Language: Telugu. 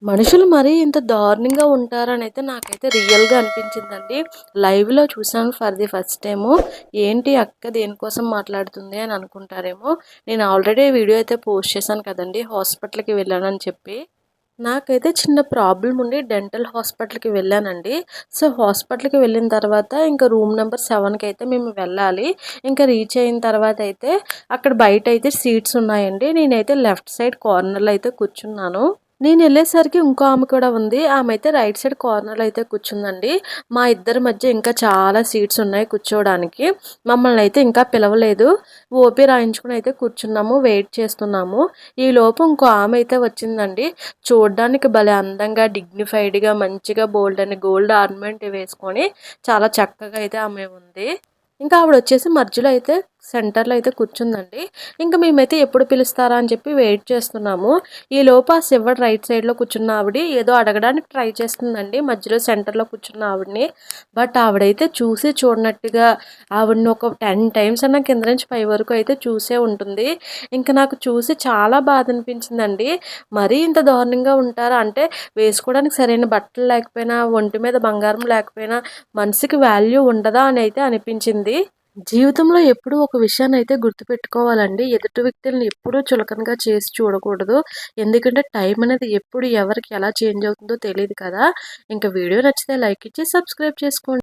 మనుషులు మరీ ఇంత దారుణంగా ఉంటారనైతే నాకైతే రియల్‌గా అనిపించిందండి. లైవ్‌లో చూసాను ఫర్ ది ఫస్ట్ టైము. ఏంటి అక్క దేనికోసం మాట్లాడుతుంది అని అనుకుంటారేమో. నేను ఆల్రెడీ వీడియో అయితే పోస్ట్ చేశాను కదండీ! హాస్పిటల్‌కి వెళ్ళానని చెప్పి. నాకైతే చిన్న ప్రాబ్లమ్ ఉండి డెంటల్ హాస్పిటల్‌కి వెళ్ళానండి. సో, హాస్పిటల్‌కి వెళ్ళిన తర్వాత ఇంక రూమ్ నంబర్ 7కి అయితే మేము వెళ్ళాలి. ఇంక రీచ్ అయిన తర్వాత అయితే అక్కడ బయటైతే సీట్స్ ఉన్నాయండి. నేనైతే లెఫ్ట్ సైడ్ కార్నర్‌లో అయితే కూర్చున్నాను. నేనెళ్ళేసరికి ఇంకో ఆమె కూడా ఉంది. ఆమె అయితే రైట్ సైడ్ కార్నర్‌లో అయితే కూర్చుందండి. మా ఇద్దరి మధ్య ఇంకా చాలా సీట్స్ ఉన్నాయి కూర్చోవడానికి. మమ్మల్నయితే ఇంకా పిలవలేదు. ఓపీ రాయించుకొని అయితే కూర్చున్నాము. వెయిట్ చేస్తున్నాము. ఈలోపు ఇంకో ఆమె అయితే వచ్చిందండి. చూడ్డానికి భలే అందంగా, డిగ్నిఫైడ్‌గా, మంచిగా బోలెడన్ని గోల్డ్ ఆర్నమెంట్ వేసుకొని చాలా చక్కగా అయితే ఆమె ఉంది. ఇంకా ఆవిడొచ్చేసి మధ్యలో అయితే సెంటర్‌లో అయితే కూర్చుందండి. ఇంక మేమైతే ఎప్పుడు పిలుస్తారా అని చెప్పి వెయిట్ చేస్తున్నాము. ఈలోపు ఆ శివడు రైట్ సైడ్‌లో కూర్చున్న ఆవిడ ఏదో అడగడానికి ట్రై చేస్తుందండి మధ్యలో సెంటర్‌లో కూర్చున్న ఆవిడని. బట్ ఆవిడైతే చూసి చూడనట్టుగా ఆవిడని ఒక 10 టైమ్స్ అన్నా కింద నుంచి పై వరకు అయితే చూసే ఉంటుంది. ఇంక నాకు చూసి చాలా బాధ అనిపించిందండి. మరీ ఇంత దారుణంగా ఉంటారా? అంటే వేసుకోవడానికి సరైన బట్టలు లేకపోయినా, ఒంటి మీద బంగారం లేకపోయినా మనిషికి వాల్యూ ఉండదా అని అయితే అనిపించింది. జీవితంలో ఎప్పుడూ ఒక విషయాన్నయితే గుర్తుపెట్టుకోవాలండి. ఎదుటి వ్యక్తుల్ని ఎప్పుడూ చులకనగా చేసి చూడకూడదు. ఎందుకంటే టైం అనేది ఎప్పుడు ఎవరికి ఎలా చేంజ్ అవుతుందో తెలీదు కదా! ఇంక వీడియో నచ్చితే లైక్ ఇచ్చి సబ్స్క్రైబ్ చేసుకోండి.